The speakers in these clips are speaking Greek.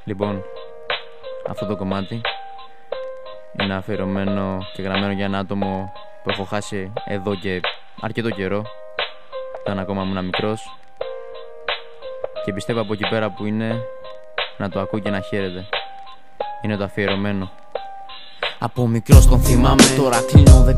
Λοιπόν, αυτό το κομμάτι είναι αφιερωμένο και γραμμένο για ένα άτομο που έχω χάσει εδώ και αρκετό καιρό, όταν ακόμα ήμουν μικρός, και πιστεύω από εκεί πέρα που είναι να το ακούει και να χαίρεται. Είναι το αφιερωμένο. Από μικρός τον θυμάμαι, τώρα κλείνω 17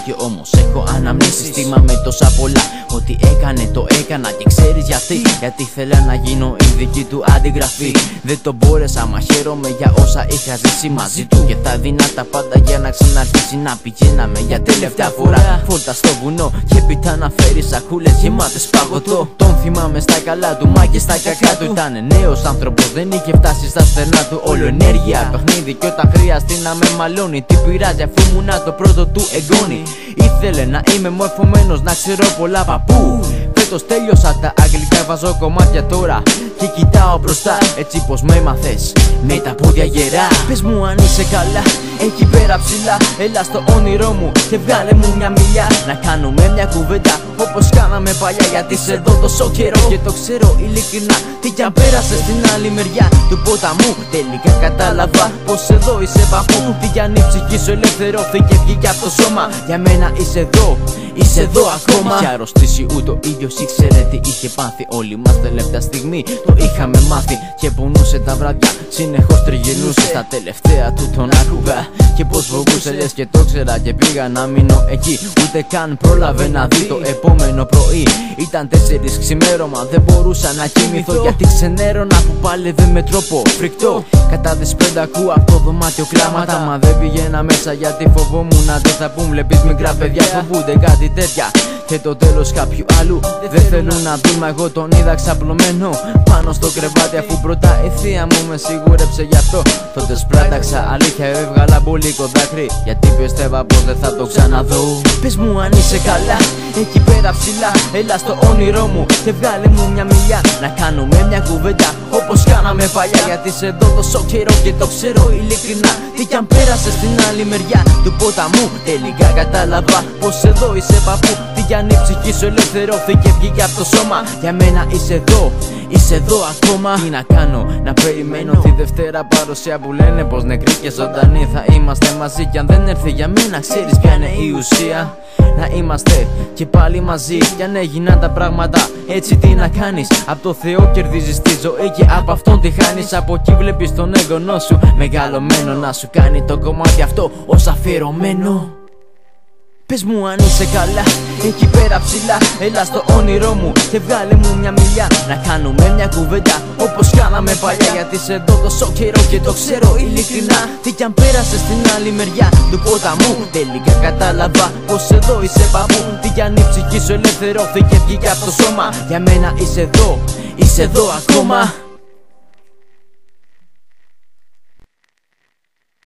και όμως έχω αναμνήσεις. Θυμάμαι τόσα πολλά, ό,τι έκανε το έκανα και ξέρεις γιατί. Γιατί ήθελα να γίνω η δική του αντιγραφή. Δεν το μπόρεσα, μα χαίρομαι για όσα είχα ζήσει μαζί του. Και θα δίνα τα πάντα για να ξαναρχίσει να πηγαίναμε για τελευταία φορά. Φόρτα στο βουνό και έπειτα να φέρει σακούλες γεμάτες παγωτό. Τον θυμάμαι στα καλά του, μα και στα κακά του. Ήτανε νέος άνθρωπος, δεν είχε φτάσει στα στερνά του. Όλο ενέργεια, παιχνίδι, και όταν χρειαστεί να με μαλώνει, τι πειράζει αφού ήμουνα το πρώτο του εγγόνι. Ήθελε να είμαι μορφωμένος, να ξέρω πολλά παππού. Φέτος τέλειωσα τα αγγλικά, βάζω κομμάτια τώρα και κοιτάω μπροστά, έτσι πως με έμαθες με τα πόδια γερά. Πες μου αν είσαι καλά, εκεί πέρα ψηλά. Έλα στο όνειρό μου και βγάλε μου μια μιλιά. Να κάνουμε μια κουβέντα όπως κάναμε παλιά. Γιατί σε δω τόσο καιρό και το ξέρω ειλικρινά. Τι κι αν πέρασε στην άλλη μεριά του ποταμού, τελικά κατάλαβα πως εδώ είσαι παππού. Τι κι αν η ψυχή σου ελευθερώθηκε, βγήκε από το σώμα. Για μένα είσαι εδώ, είσαι εδώ ακόμα. Είχε αρρωστήσει ούτε ο ήλιος ήξερε τι είχε πάθει. Όλοι μας τελευταία στιγμή το είχαμε μάθει. Και πονούσε τα βράδια, συνεχώς τριγυρνούσε. Στα τελευταία του τον άκουγα και πως φοβούσε, λες και το ξέρα. Και πήγα να μείνω εκεί, ούτε καν πρόλαβε να δει το επόμενο πρωί. Ήταν 4 ξημέρωμα, δεν μπορούσα να κοιμηθώ. Γιατί ξενέρωνα που πάλευε με τρόπο φρικτό. Κατά τις 5 ακούω από το δωμάτιο κλάματα. Μα δεν πήγαινα μέσα γιατί φοβόμουν να δεν θα πούν. Βλέπεις μικρά παιδιά φοβούνται κάτι τέτοια. Και το τέλος κάποιου άλλου δεν θέλουν να δουν. Μα εγώ τον είδα ξαπλωμένο πάνω στο κρεβάτι, αφού πρώτα η θεία μου με σίγουρεψε γι' αυτό. Τότε σπράταξα αλήθεια, έβγαλα μπολίκο δάκρυ, γιατί πίστευα πως δεν θα το ξαναδώ. Πες μου αν είσαι καλά, εκεί πέρα ψηλά. Έλα στο όνειρό μου και βγάλε μου μια μιλιά. Να κάνουμε μια κουβέντα όπως κάναμε παλιά. Γιατί σε δω τόσο καιρό και το ξέρω ειλικρινά. Τι κι αν πέρασε στην άλλη μεριά του ποταμού, τελικά κατάλαβα πως εδώ είσαι παππού. Τι κι αν η ψυχή σου ελευθερώθηκε, βγήκε από το σώμα. Για μένα είσαι εδώ, είσαι εδώ ακόμα. Τι να κάνω, να περιμένω τη Δευτέρα παρουσία που λένε πως νεκροί και ζωντανοί θα είμαστε μαζί. Κι αν δεν έρθει για μένα, ξέρεις ποια είναι η ουσία. Να είμαστε και πάλι μαζί. Κι αν έγιναν τα πράγματα έτσι, τι να κάνεις. Απ' το Θεό κερδίζεις τη ζωή και από αυτόν τη χάνεις. Από εκεί βλέπεις τον έγγονό σου μεγαλωμένο να σου κάνει το κομμάτι αυτό ως αφιερωμένο. Πες μου αν είσαι καλά, εκεί πέρα ψηλά. Έλα στο όνειρό μου και βγάλε μου μια μιλιά. Να κάνουμε μια κουβέντα όπως κάναμε παλιά. Γιατί σε δω τόσο καιρό και το ξέρω ειλικρινά. Τι κι αν πέρασε στην άλλη μεριά του ποταμού, τελικά κατάλαβα πως εδώ είσαι παππού. Τι κι αν η ψυχή σου ελευθερώθηκε, βγήκε από το σώμα. Για μένα είσαι εδώ, είσαι εδώ ακόμα.